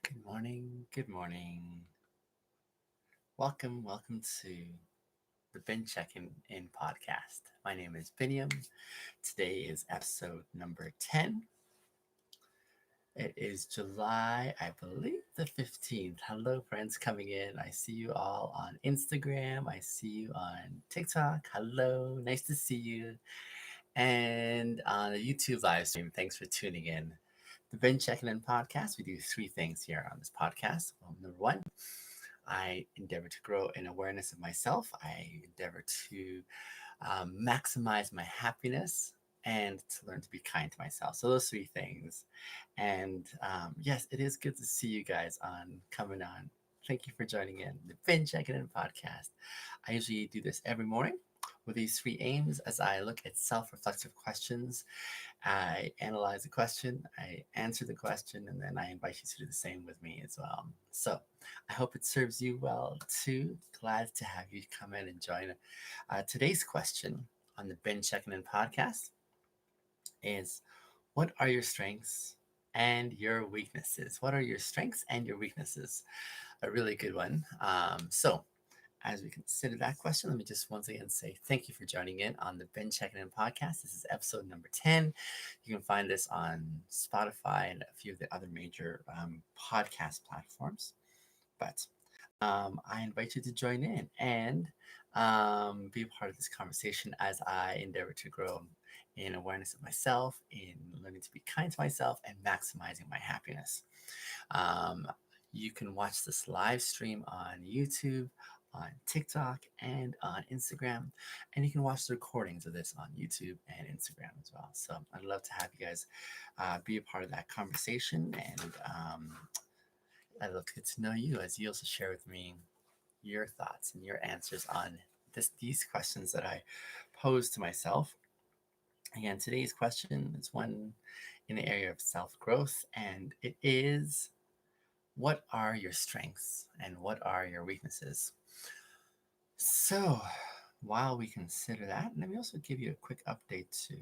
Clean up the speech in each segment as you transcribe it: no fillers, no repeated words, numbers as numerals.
Good morning. Good morning. Welcome to the Checkin In podcast. My name is Biniam. Today is episode number 10. It is July, I believe, the 15th. Hello, friends coming in. I see you all on Instagram. I see you on TikTok. Hello, nice to see you. And on the YouTube live stream, thanks for tuning in. The Checkin In podcast, we do three things here on this podcast. Well, number one, I endeavor to grow in awareness of myself. I endeavor to maximize my happiness and to learn to be kind to myself. So those three things. And yes, it is good to see you guys on coming on. Thank you for joining in the Checkin In podcast. I usually do this every morning with these three aims as I look at self-reflexive questions. I analyze the question, I answer the question, and then I invite you to do the same with me as well. So I hope it serves you well too. Glad to have you come in and join. Today's question on the Checkin In podcast is, what are your strengths and your weaknesses? What are your strengths and your weaknesses? A really good one. So as we consider that question, let me just once again say thank you for joining in on the Checkin In podcast. This is episode number 10. You can find this on Spotify and a few of the other major podcast platforms. But I invite you to join in and be a part of this conversation as I endeavor to grow in awareness of myself, in learning to be kind to myself, and maximizing my happiness. Um, you can watch this live stream on YouTube, on TikTok, and on Instagram. And you can watch the recordings of this on YouTube and Instagram as well. So I'd love to have you guys be a part of that conversation. And I'd love to get to know you as you also share with me your thoughts and your answers on these questions that I pose to myself. Again, today's question is one in the area of self growth, and it is, what are your strengths and what are your weaknesses? So, while we consider that, let me also give you a quick update too,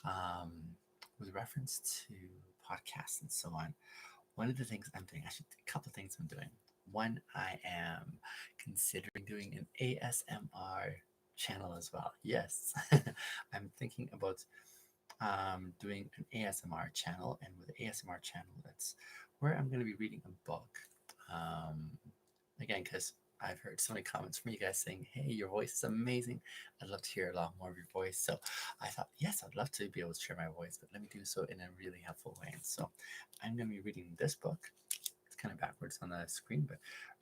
um, with reference to podcasts and so on. One of the things I'm doing, actually, a couple of things I'm doing. One, I am considering doing an ASMR channel as well. Yes, I'm thinking about doing an ASMR channel, and with the ASMR channel, that's where I'm going to be reading a book. Um, Again, because I've heard so many comments from you guys saying, hey, your voice is amazing. I'd love to hear a lot more of your voice. So I thought, yes, I'd love to be able to share my voice, but let me do so in a really helpful way. So I'm going to be reading this book. It's kind of backwards on the screen, but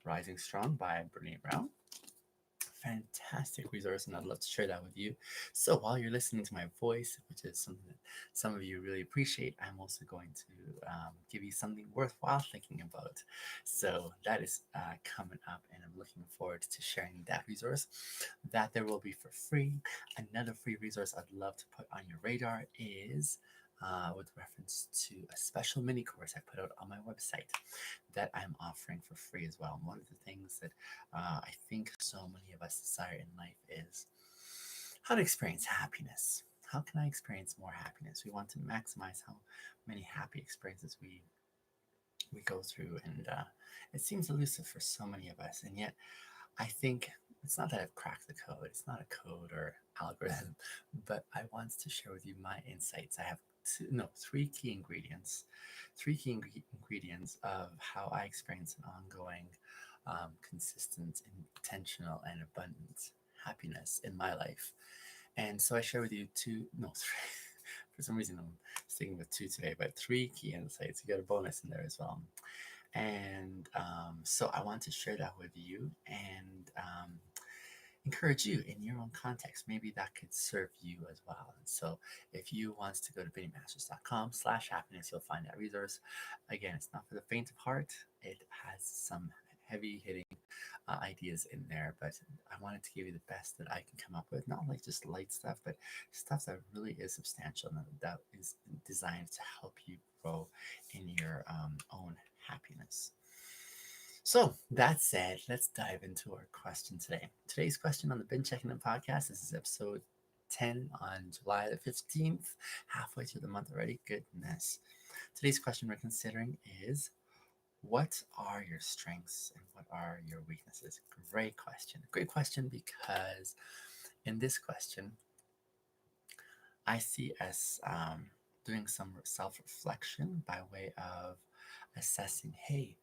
Rising Strong by Brene Brown. Fantastic resource, and I'd love to share that with you. So while you're listening to my voice, which is something that some of you really appreciate, I'm also going to give you something worthwhile thinking about. So that is coming up, and I'm looking forward to sharing that resource. That there will be for free. Another free resource I'd love to put on your radar is with reference to a special mini course I put out on my website that I'm offering for free as well. And one of the things that I think so many of us desire in life is how to experience happiness. How can I experience more happiness? We want to maximize how many happy experiences we go through, and it seems elusive for so many of us. And yet, I think it's not that I've cracked the code. It's not a code or algorithm, but I want to share with you my insights. I have three key ingredients, ingredients of how I experience an ongoing, consistent, intentional, and abundant happiness in my life. And so I share with you three. For some reason, I'm sticking with two today, but three key insights. You got a bonus in there as well. And so I want to share that with you and encourage you in your own context. Maybe that could serve you as well. And so if you want to go to binnymasters.com/happiness, you'll find that resource. Again, it's not for the faint of heart. It has some heavy hitting ideas in there, but I wanted to give you the best that I can come up with, not like just light stuff, but stuff that really is substantial and that is designed to help you grow in your own happiness. So that said, let's dive into our question today. Today's question on the Checkin In podcast, this is episode 10 on July the 15th, halfway through the month already. Goodness. Today's question we're considering is, What are your strengths and what are your weaknesses? Great question. Great question because in this question, I see us doing some self reflection by way of assessing hey,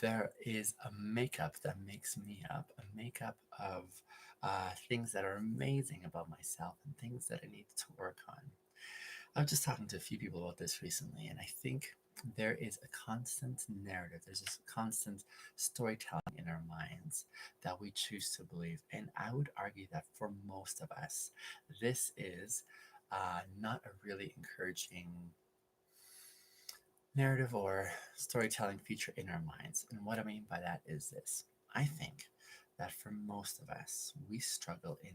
there is a makeup that makes me up, a makeup of things that are amazing about myself and things that I need to work on. I was just talking to a few people about this recently, and I think there is a constant narrative, there's this constant storytelling in our minds that we choose to believe. And I would argue that for most of us, this is not a really encouraging narrative or storytelling feature in our minds. And what I mean by that is this: I think that for most of us, we struggle in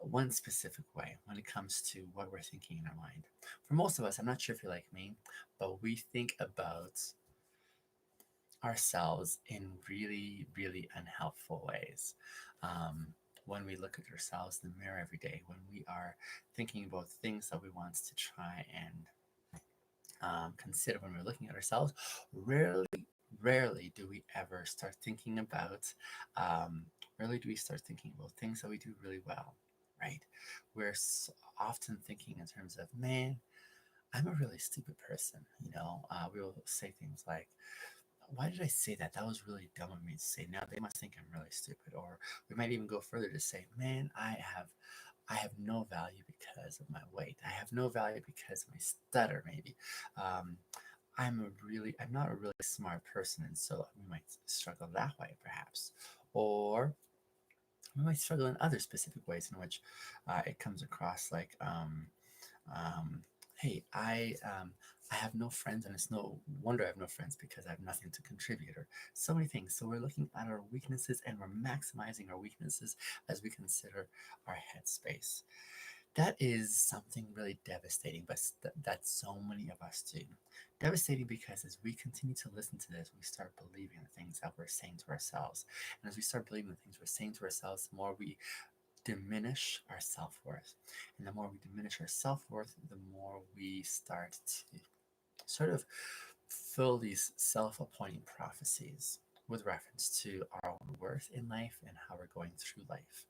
one specific way when it comes to what we're thinking in our mind. For most of us, I'm not sure if you're like me, but we think about ourselves in really, really unhelpful ways. Um, when we look at ourselves in the mirror every day, when we are thinking about things that we want to try and consider when we're looking at ourselves, rarely, rarely do we ever start thinking about, um, rarely do we start thinking about things that we do really well, right? We're often thinking in terms of, man, I'm a really stupid person. We will say things like, why did I say that? That was really dumb of me to say. Now they must think I'm really stupid. Or we might even go further to say, man, I have no value because of my weight. I have no value because of my stutter, maybe. Um, I'm not a really smart person, and so we might struggle that way, perhaps. Or we might struggle in other specific ways in which it comes across like, um, hey, I have no friends, and it's no wonder I have no friends because I have nothing to contribute, or so many things. So we're looking at our weaknesses and we're maximizing our weaknesses as we consider our headspace. That is something really devastating, but that so many of us do. Devastating because as we continue to listen to this, we start believing the things that we're saying to ourselves. And as we start believing the things we're saying to ourselves, the more we diminish our self worth. And the more we diminish our self worth, the more we start to sort of fill these self appointing prophecies with reference to our own worth in life and how we're going through life.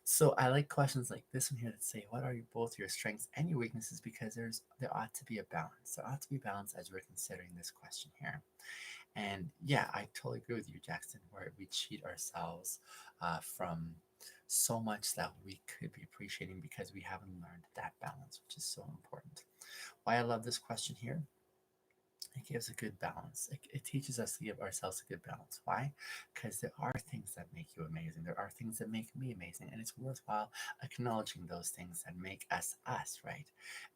So I like questions like this one here that say, what are both your strengths and your weaknesses? Because there ought to be a balance. There ought to be balance as we're considering this question here. And yeah, I totally agree with you, Jackson, where we cheat ourselves from so much that we could be appreciating because we haven't learned that balance, which is so important. Why I love this question here: it gives a good balance. It teaches us to give ourselves a good balance. Why? Because there are things that make you amazing. There are things that make me amazing. And it's worthwhile acknowledging those things that make us us, right?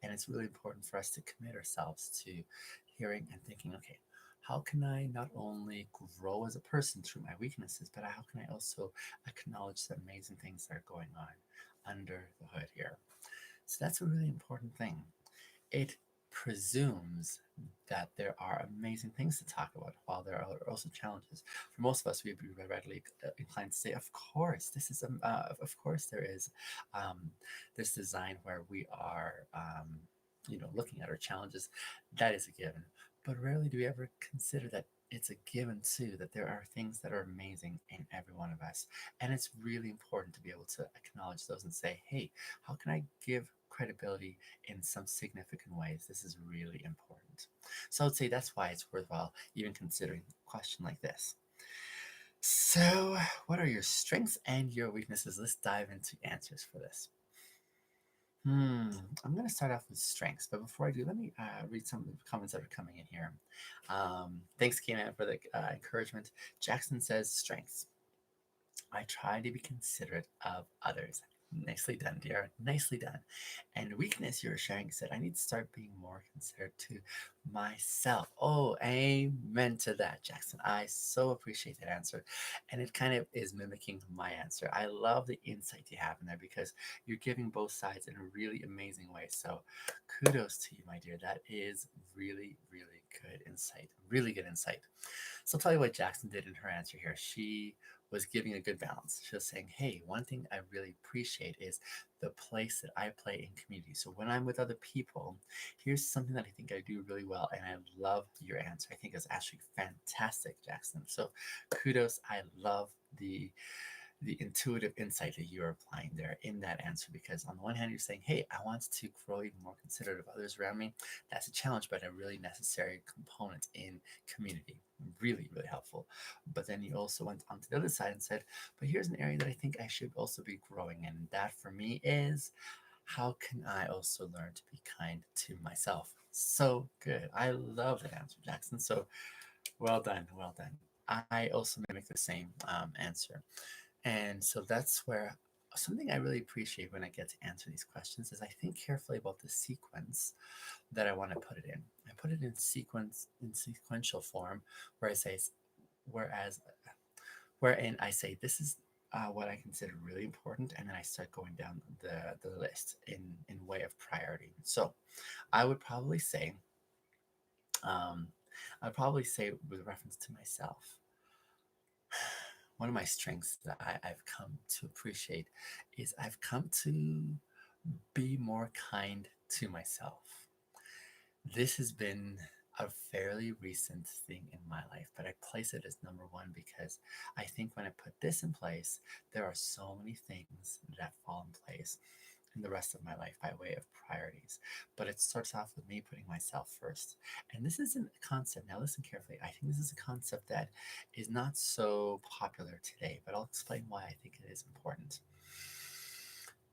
And it's really important for us to commit ourselves to hearing and thinking, okay, how can I not only grow as a person through my weaknesses, but how can I also acknowledge the amazing things that are going on under the hood here? So that's a really important thing. It presumes that there are amazing things to talk about, while there are also challenges. For most of us, we'd be readily inclined to say, "Of course, of course, there is this design where we are, looking at our challenges. That is a given." But rarely do we ever consider that it's a given too that there are things that are amazing in every one of us, and it's really important to be able to acknowledge those and say, "Hey, how can I give credibility in some significant ways? This is really important." So I would say that's why it's worthwhile even considering a question like this. So, what are your strengths and your weaknesses? Let's dive into answers for this. Hmm, I'm going to start off with strengths, but before I do, let me read some of the comments that are coming in here. Thanks, Keenan, for the encouragement. Jackson says strengths: I try to be considerate of others. Nicely done, dear. Nicely done. And weakness you're sharing said, I need to start being more considerate to myself. Oh, amen to that, Jackson. I so appreciate that answer. And it kind of is mimicking my answer. I love the insight you have in there because you're giving both sides in a really amazing way. So kudos to you, my dear. That is really, really good insight. Really good insight. So I'll tell you what Jackson did in her answer here. She was giving a good balance. She was saying, hey, one thing I really appreciate is the place that I play in community. So when I'm with other people, here's something that I think I do really well. And I love your answer. I think it's actually fantastic, Jackson. So kudos. I love the intuitive insight that you're applying there in that answer, because on the one hand you're saying, hey, I want to grow even more considerate of others around me. That's a challenge, but a really necessary component in community. Really, really helpful. But then you also went on to the other side and said, but here's an area that I think I should also be growing in. And that for me is, how can I also learn to be kind to myself? So good. I love that answer, Jackson. So well done, well done. I also mimic the same answer. And so that's where something I really appreciate when I get to answer these questions is I think carefully about the sequence that I want to put it in. I put it in sequential form, where I say, whereas, wherein I say this is what I consider really important, and then I start going down the list in way of priority. So I would probably say, um, I'd probably say with reference to myself, one of my strengths that I've come to appreciate is I've come to be more kind to myself. This has been a fairly recent thing in my life, but I place it as number one because I think when I put this in place, there are so many things that fall in place in the rest of my life by way of priorities. But it starts off with me putting myself first. And this isn't a concept, now listen carefully, I think this is a concept that is not so popular today, but I'll explain why I think it is important.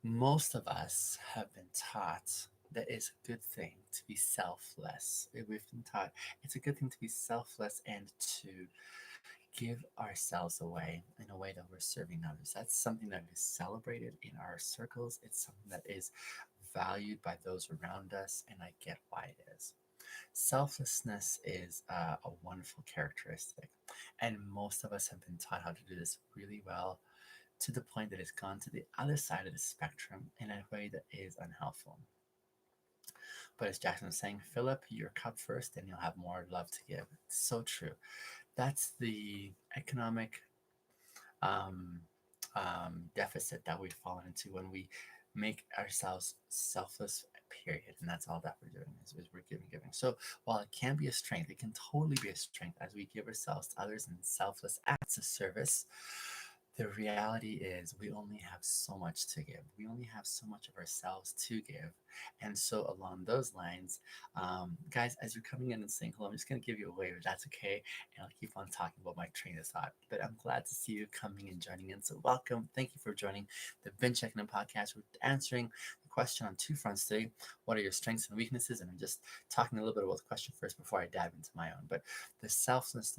Most of us have been taught that it's a good thing to be selfless. We've been taught it's a good thing to be selfless and to give ourselves away in a way that we're serving others. That's something that is celebrated in our circles. It's something that is valued by those around us, and I get why it is. Selflessness is a wonderful characteristic, and most of us have been taught how to do this really well to the point that it's gone to the other side of the spectrum in a way that is unhelpful. But as Jackson was saying, fill up your cup first and you'll have more love to give. It's so true. That's the economic um, deficit that we've fallen into when we make ourselves selfless, period. And that's all that we're doing is we're giving. So while it can be a strength, it can totally be a strength as we give ourselves to others in selfless acts of service. The reality is we only have so much to give. We only have so much of ourselves to give. And so along those lines, guys, as you're coming in and saying hello, I'm just going to give you a wave if that's okay. And I'll keep on talking about my train of thought. But I'm glad to see you coming and joining in. So welcome. Thank you for joining the Been Checking In podcast. We're answering the question on two fronts today. What are your strengths and weaknesses? And I'm just talking a little bit about the question first before I dive into my own. But the selflessness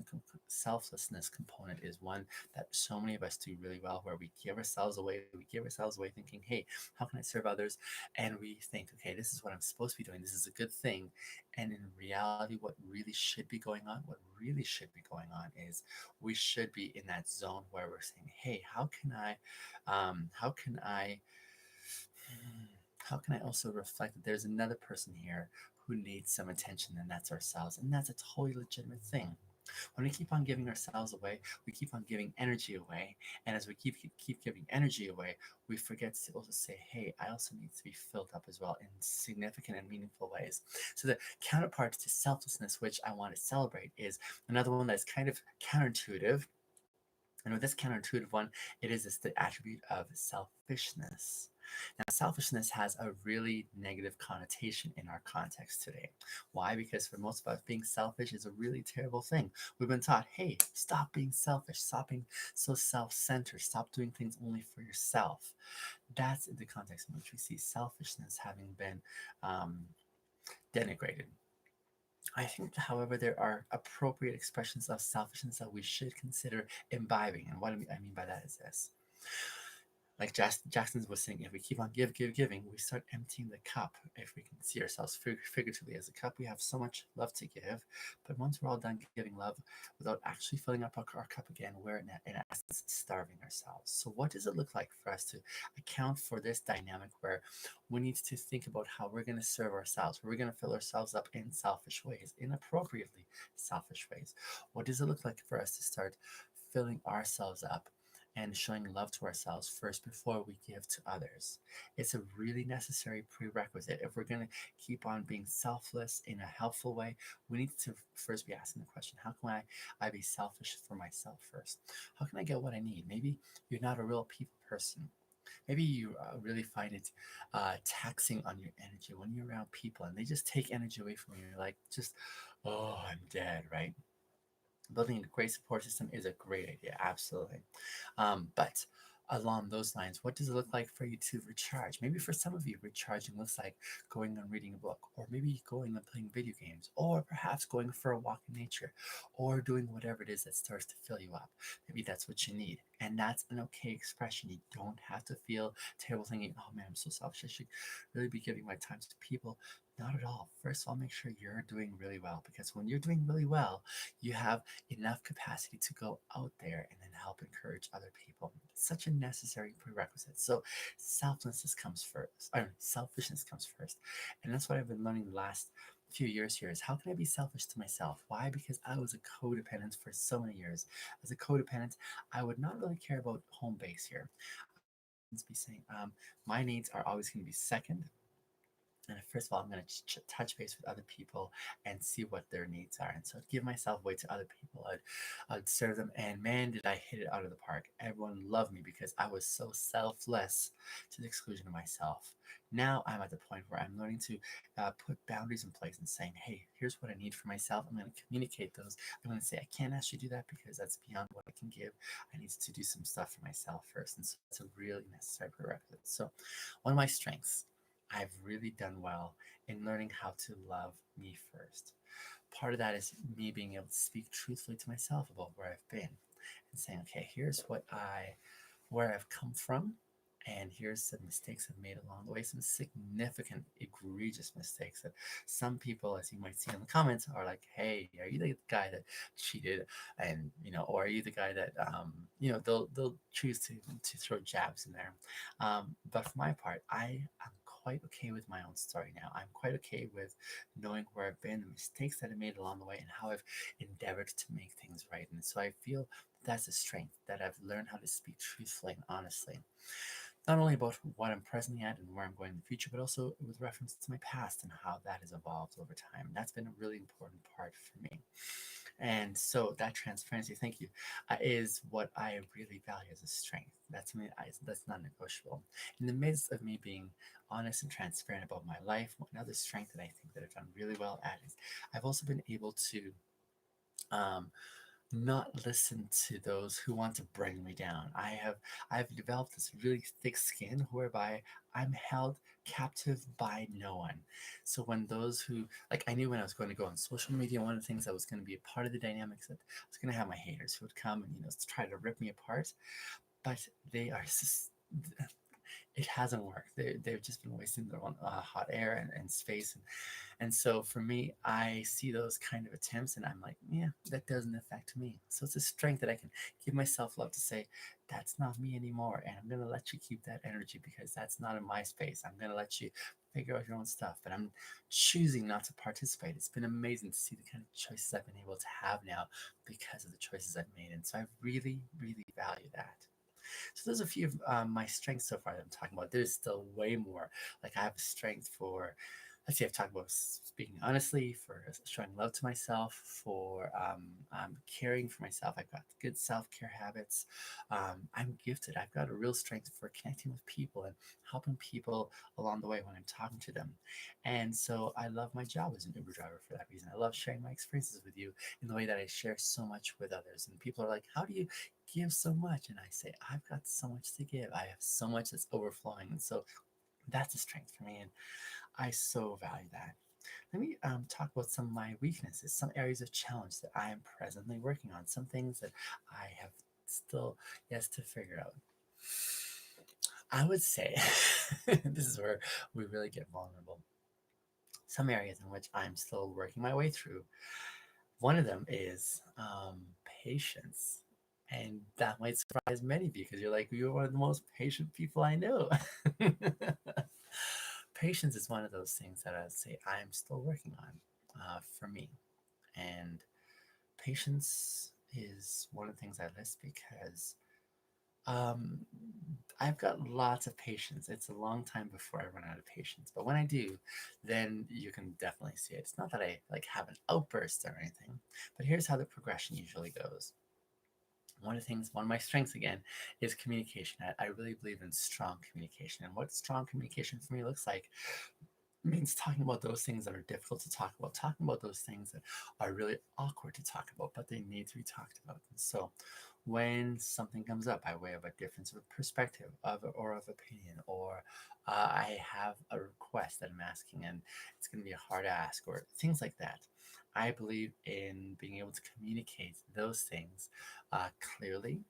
component is one that so many of us do really well, where we give ourselves away. We give ourselves away thinking, hey, how can I serve others? And we think, okay, this is what I'm supposed to be doing. This is a good thing. And in reality, what really should be going on, is we should be in that zone where we're saying, hey, how can I, how can I also reflect that there's another person here who needs some attention, and that's ourselves. And that's a totally legitimate thing. When we keep on giving ourselves away, we keep on giving energy away. And as we keep giving energy away, we forget to also say, hey, I also need to be filled up as well in significant and meaningful ways. So the counterpart to selflessness, which I want to celebrate, is another one that's kind of counterintuitive. And with this counterintuitive one, it is this, the attribute of selfishness. Now, selfishness has a really negative connotation in our context today. Why? Because for most of us, being selfish is a really terrible thing. We've been taught, hey, stop being selfish, stop being so self centered, stop doing things only for yourself. That's in the context in which we see selfishness having been um, denigrated. I think, however, there are appropriate expressions of selfishness that we should consider imbibing. And what I mean by that is this. Like Jackson was saying, if we keep on giving, we start emptying the cup. If we can see ourselves figuratively as a cup, we have so much love to give. But once we're all done giving love, without actually filling up our cup again, we're in essence starving ourselves. So what does it look like for us to account for this dynamic where we need to think about how we're going to serve ourselves, where we're going to fill ourselves up in selfish ways, inappropriately selfish ways? What does it look like for us to start filling ourselves up and showing love to ourselves first before we give to others. It's a really necessary prerequisite. If we're going to keep on being selfless in a helpful way, we need to first be asking the question, how can I be selfish for myself first? How can I get what I need? Maybe you're not a real people person. Maybe you really find it taxing on your energy when you're around people and they just take energy away from you. You're like, just, oh, I'm dead, right? Building a great support system is a great idea, absolutely. But along those lines, what does it look like for you to recharge? Maybe for some of you, recharging looks like going and reading a book, or maybe going and playing video games, or perhaps going for a walk in nature, or doing whatever it is that starts to fill you up. Maybe that's what you need. And that's an okay expression. You don't have to feel terrible thinking, oh man, I'm so selfish. I should really be giving my time to people. Not at all. First of all, make sure you're doing really well, because when you're doing really well, you have enough capacity to go out there and then help encourage other people. It's such a necessary prerequisite. So selflessness comes first, or selfishness comes first. And that's what I've been learning the last few years here is how can I be selfish to myself? Why? Because I was a codependent for so many years. As a codependent, I would not really care about home base here. Be saying, my needs are always going to be second, and first of all, I'm going to touch base with other people and see what their needs are. And so I'd give myself away to other people. I'd serve them. And man, did I hit it out of the park. Everyone loved me because I was so selfless to the exclusion of myself. Now I'm at the point where I'm learning to put boundaries in place and saying, hey, here's what I need for myself. I'm going to communicate those. I'm going to say, I can't actually do that because that's beyond what I can give. I need to do some stuff for myself first. And so it's a really necessary prerequisite. So one of my strengths, I've really done well in learning how to love me first. Part of that is me being able to speak truthfully to myself about where I've been and saying, okay, here's where I've come from, and here's some mistakes I've made along the way, some significant, egregious mistakes that some people, as you might see in the comments, are like, hey, are you the guy that cheated? And, or are you the guy that, they'll choose to throw jabs in there. But for my part, I am quite okay with my own story now. I'm quite okay with knowing where I've been, the mistakes that I made along the way, and how I've endeavored to make things right. And so I feel that's a strength that I've learned how to speak truthfully and honestly, not only about what I'm presently at and where I'm going in the future, but also with reference to my past and how that has evolved over time. That's been a really important part for me. And so that transparency, thank you, is what I really value as a strength. That's me. That's not negotiable. In the midst of me being honest and transparent about my life, another strength that I think that I've done really well at is I've also been able to um, not listen to those who want to bring me down. I've developed this really thick skin whereby I'm held captive by no one. So when those who, like, I knew when I was going to go on social media, one of the things that was going to be a part of the dynamics that I was going to have my haters who would come and try to rip me apart, but they are just, it hasn't worked. They've just been wasting their own hot air and space. And so for me, I see those kind of attempts and I'm like, yeah, that doesn't affect me. So it's a strength that I can give myself love to say, that's not me anymore. And I'm going to let you keep that energy because that's not in my space. I'm going to let you figure out your own stuff, but I'm choosing not to participate. It's been amazing to see the kind of choices I've been able to have now because of the choices I've made. And so I really, really value that. So there's a few of my strengths so far that I'm talking about. There's still way more. Like I have a strength for, let's see, I've talked about speaking honestly, for showing love to myself, for caring for myself. I've got good self-care habits. I'm gifted. I've got a real strength for connecting with people and helping people along the way when I'm talking to them. And so I love my job as an Uber driver for that reason. I love sharing my experiences with you in the way that I share so much with others. And people are like, how do you give so much? And I say, I've got so much to give. I have so much that's overflowing. And so that's a strength for me. And I so value that. Let me talk about some of my weaknesses, some areas of challenge that I am presently working on, some things that I have still yet to figure out. I would say this is where we really get vulnerable. Some areas in which I'm still working my way through. One of them is patience. And that might surprise many of you because you're like, you're one of the most patient people I know. Patience is one of those things that I'd say I'm still working on for me. And patience is one of the things I list because um, I've got lots of patience. It's a long time before I run out of patience. But when I do, then you can definitely see it. It's not that I like have an outburst or anything, but here's how the progression usually goes. One of my strengths again is communication. I really believe in strong communication. And what strong communication for me looks like means talking about those things that are difficult to talk about, talking about those things that are really awkward to talk about, but they need to be talked about. And so when something comes up by way of a difference of perspective or of opinion, or I have a request that I'm asking and it's going to be a hard ask, or things like that, I believe in being able to communicate those things clearly,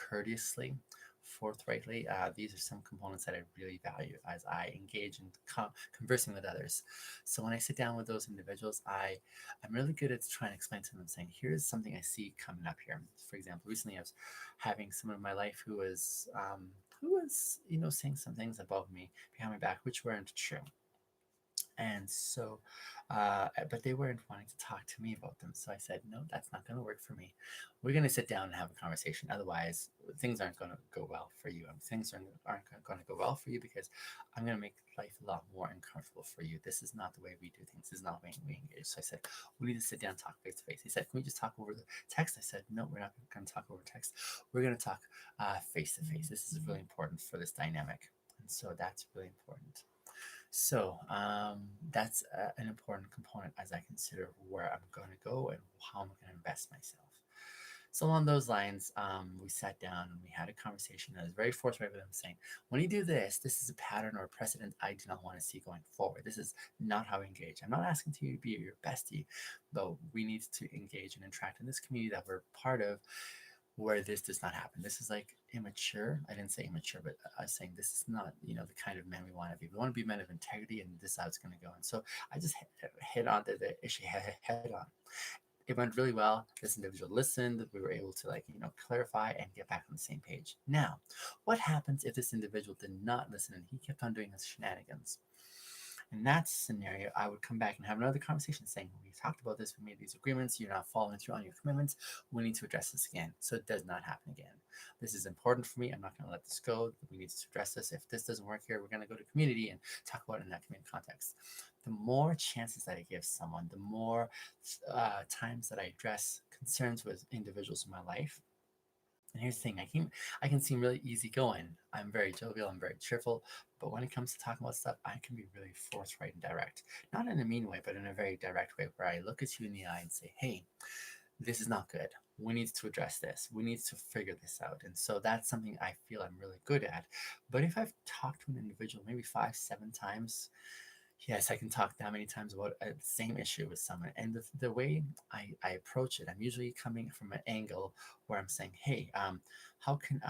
courteously, forthrightly. These are some components that I really value as I engage in conversing with others. So when I sit down with those individuals, I'm really good at trying to explain to them, saying, here's something I see coming up here. For example, recently I was having someone in my life who was saying some things about me behind my back which weren't true. And so, but they weren't wanting to talk to me about them. So I said, no, that's not going to work for me. We're going to sit down and have a conversation. Otherwise, things aren't going to go well for you. And things aren't going to go well for you because I'm going to make life a lot more uncomfortable for you. This is not the way we do things. This is not the way we engage. So I said, we need to sit down and talk face to face. He said, can we just talk over the text? I said, no, we're not going to talk over text. We're going to talk face to face. This is really important for this dynamic. And so that's really important. So that's an important component as I consider where I'm going to go and how I'm going to invest myself. So along those lines, we sat down and we had a conversation. I was very forthright with him, saying, "When you do this, this is a pattern or a precedent I do not want to see going forward. This is not how we engage. I'm not asking you to be your bestie, but we need to engage and interact in this community that we're part of, where this does not happen. This is like immature. I didn't say immature, but I was saying this is not, the kind of men we want to be. We want to be men of integrity, and this is how it's going to go." And so I just hit on the issue head on. It went really well. This individual listened. We were able to clarify and get back on the same page. Now, what happens if this individual did not listen and he kept on doing his shenanigans? In that scenario, I would come back and have another conversation saying, we talked about this, we made these agreements, you're not following through on your commitments, we need to address this again so it does not happen again. This is important for me, I'm not going to let this go, we need to address this. If this doesn't work here, we're going to go to community and talk about it in that community context. The more chances that I give someone, the more times that I address concerns with individuals in my life. And here's the thing, I can seem really easygoing. I'm very jovial, I'm very cheerful, but when it comes to talking about stuff, I can be really forthright and direct. Not in a mean way, but in a very direct way where I look at you in the eye and say, hey, this is not good. We need to address this. We need to figure this out. And so that's something I feel I'm really good at. But if I've talked to an individual maybe 5, 7 times, yes, I can talk that many times about the same issue with someone. And the way I approach it, I'm usually coming from an angle where I'm saying, hey, how can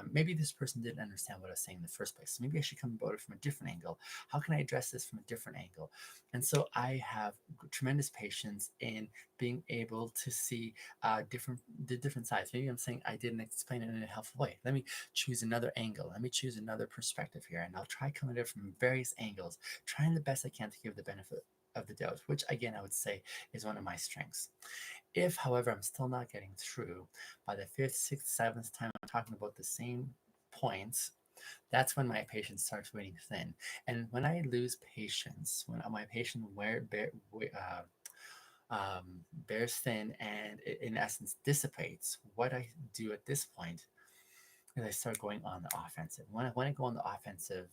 maybe this person didn't understand what I was saying in the first place. So maybe I should come about it from a different angle. How can I address this from a different angle? And so I have tremendous patience in being able to see the different sides. Maybe I'm saying I didn't explain it in a helpful way. Let me choose another angle. Let me choose another perspective here. And I'll try coming at it from various angles, trying the best I can to give the benefit of the doubt, which again I would say is one of my strengths. If, however, I'm still not getting through by the fifth, sixth, seventh time I'm talking about the same points, that's when my patience starts waning thin. And when I lose patience, when my patience bears thin and it, in essence dissipates, what I do at this point is I start going on the offensive. When I go on the offensive,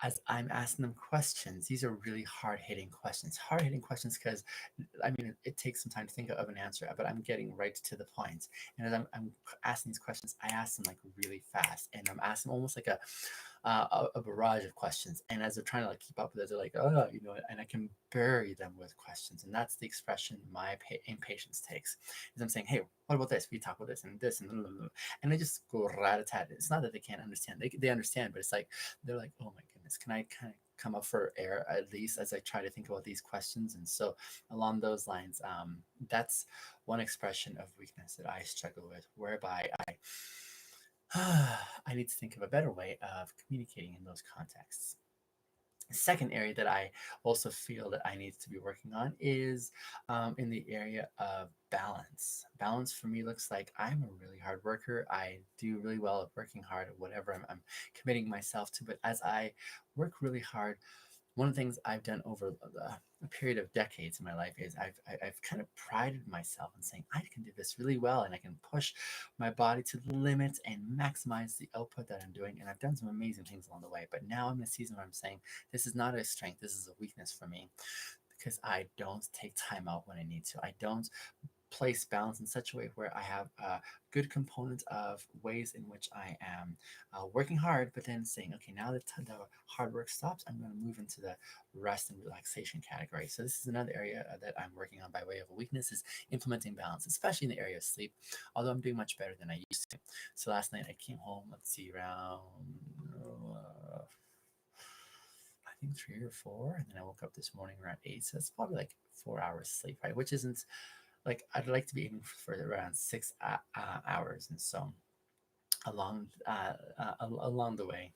as I'm asking them questions, these are really hard hitting questions. Hard hitting questions because, I mean, it takes some time to think of an answer, but I'm getting right to the point. And as I'm asking these questions, I ask them like really fast, and I'm asking almost like a barrage of questions. And as they're trying to like keep up with it, they're like, oh, and I can bury them with questions. And that's the expression my impatience takes. Is I'm saying, hey, what about this? We talk about this and this and blah, blah, blah. And they just go rat a tat. It's not that they can't understand. They understand, but it's like they're like, oh my goodness, can I kind of come up for air at least as I try to think about these questions? And so along those lines, that's one expression of weakness that I struggle with, whereby I need to think of a better way of communicating in those contexts. The second area that I also feel that I need to be working on is in the area of balance. Balance for me looks like I'm a really hard worker. I do really well at working hard at whatever I'm committing myself to. But as I work really hard, one of the things I've done over a period of decades in my life is I've kind of prided myself in saying I can do this really well and I can push my body to the limit and maximize the output that I'm doing. And I've done some amazing things along the way. But now I'm in a season where I'm saying this is not a strength, this is a weakness for me because I don't take time out when I need to. I don't place balance in such a way where I have a good component of ways in which I am working hard, but then saying, okay, now that the hard work stops, I'm going to move into the rest and relaxation category. So this is another area that I'm working on by way of a weakness is implementing balance, especially in the area of sleep, although I'm doing much better than I used to. So last night I came home, let's see, around I think 3 or 4, and then I woke up this morning around 8. So it's probably like 4 hours sleep, right? Which isn't like I'd like to be aiming for around 6 hours, and so along the way,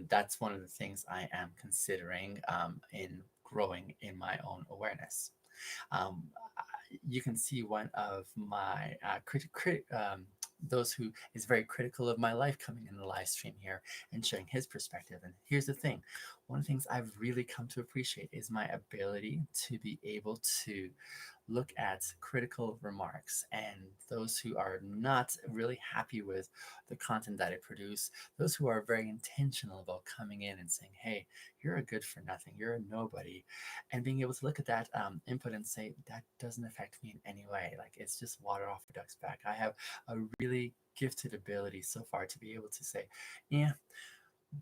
that's one of the things I am considering in growing in my own awareness. Um, you can see one of my those who is very critical of my life coming in the live stream here and sharing his perspective. And here's the thing, one of the things I've really come to appreciate is my ability to be able to look at critical remarks and those who are not really happy with the content that I produce, those who are very intentional about coming in and saying, hey, you're a good for nothing, you're a nobody, and being able to look at that input and say, that doesn't affect me in any way. Like it's just water off a duck's back. I have a really gifted ability so far to be able to say, yeah,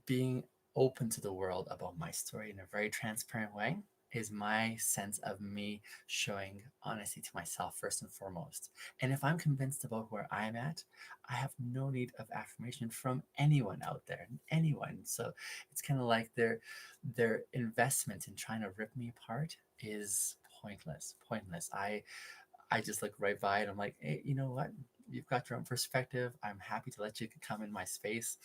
being open to the world about my story in a very transparent way is my sense of me showing honesty to myself first and foremost. And if I'm convinced about where I'm at, I have no need of affirmation from anyone out there, anyone. So it's kind of like their investment in trying to rip me apart is pointless. I just look right by it. I'm like, hey, you know what? You've got your own perspective. I'm happy to let you come in my space.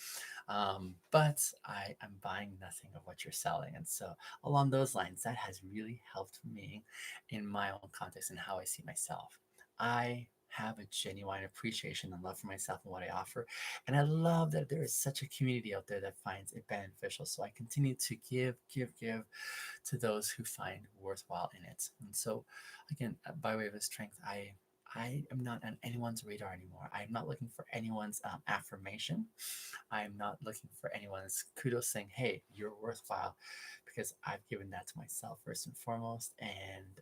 But I am buying nothing of what you're selling. And so, along those lines, that has really helped me in my own context and how I see myself. I have a genuine appreciation and love for myself and what I offer. And I love that there is such a community out there that finds it beneficial. So I continue to give to those who find worthwhile in it. And so, again, by way of a strength, I am not on anyone's radar anymore. I'm not looking for anyone's affirmation. I'm not looking for anyone's kudos saying, hey, you're worthwhile, because I've given that to myself first and foremost. And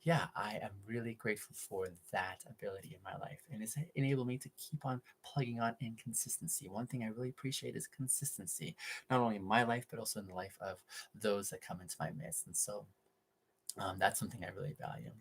yeah, I am really grateful for that ability in my life. And it's enabled me to keep on plugging on in consistency. One thing I really appreciate is consistency, not only in my life, but also in the life of those that come into my midst. And so that's something I really value.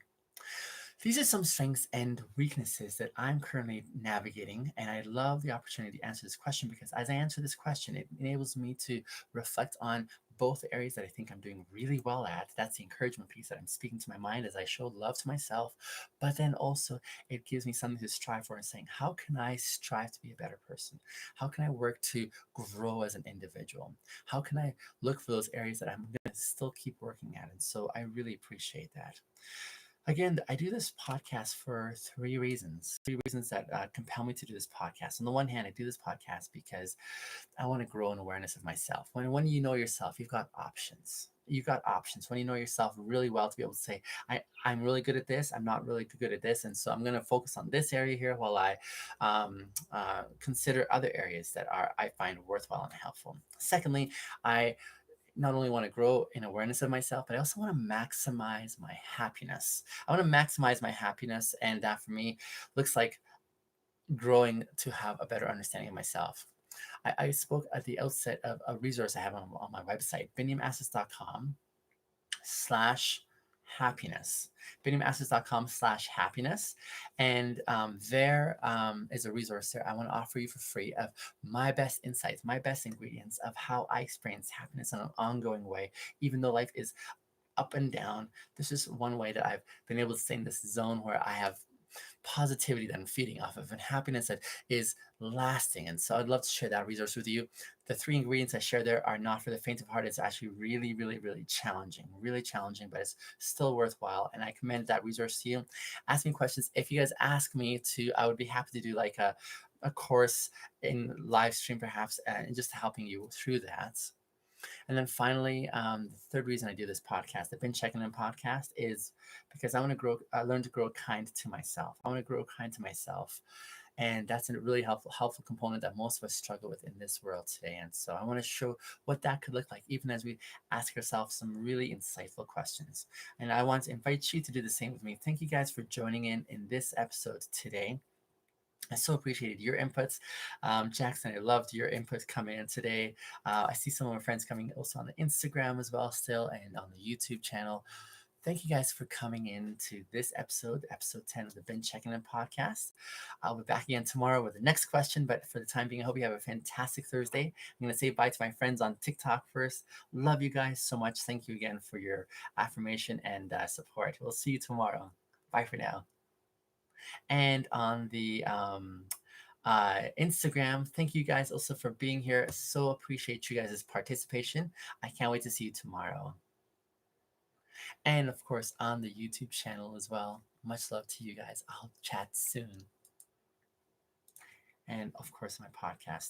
These are some strengths and weaknesses that I'm currently navigating, and I love the opportunity to answer this question because as I answer this question, it enables me to reflect on both the areas that I think I'm doing really well at. That's the encouragement piece that I'm speaking to my mind as I show love to myself, but then also it gives me something to strive for and saying, how can I strive to be a better person? How can I work to grow as an individual? How can I look for those areas that I'm going to still keep working at? And so I really appreciate that. Again, I do this podcast for three reasons that compel me to do this podcast. On the one hand, I do this podcast because I want to grow an awareness of myself. When you know yourself, you've got options. You've got options. When you know yourself really well, to be able to say, I'm really good at this, I'm not really good at this. And so I'm going to focus on this area here while I consider other areas that I find worthwhile and helpful. Secondly, I not only want to grow in awareness of myself, but I also want to maximize my happiness. I want to maximize my happiness. And that for me looks like growing to have a better understanding of myself. I spoke at the outset of a resource I have on my website, biniamassets.com/happiness. biniamassets.com/happiness. And there is a resource there I want to offer you for free of my best insights, my best ingredients of how I experience happiness in an ongoing way, even though life is up and down. This is one way that I've been able to stay in this zone where I have positivity that I'm feeding off of and happiness that is lasting. And so I'd love to share that resource with you. The three ingredients I share there are not for the faint of heart. It's actually really, really, really challenging, but it's still worthwhile. And I commend that resource to you. Ask me questions. If you guys ask me to, I would be happy to do like a course in live stream perhaps, and just helping you through that. And then finally, the third reason I do this podcast, the Been Checking In podcast, is because I want to learn to grow kind to myself. I want to grow kind to myself. And that's a really helpful component that most of us struggle with in this world today. And so I want to show what that could look like, even as we ask ourselves some really insightful questions. And I want to invite you to do the same with me. Thank you guys for joining in this episode today. I so appreciated your inputs. Jackson, I loved your input coming in today. I see some of my friends coming also on the Instagram as well still, and on the YouTube channel. Thank you guys for coming in to this episode 10 of the Been Checking In podcast. I'll be back again tomorrow with the next question, but for the time being, I hope you have a fantastic Thursday. I'm going to say bye to my friends on TikTok first. Love you guys so much. Thank you again for your affirmation and support. We'll see you tomorrow. Bye for now. And on the Instagram, thank you guys also for being here. So appreciate you guys' participation. I can't wait to see you tomorrow. And of course, on the YouTube channel as well. Much love to you guys. I'll chat soon. And of course, my podcast.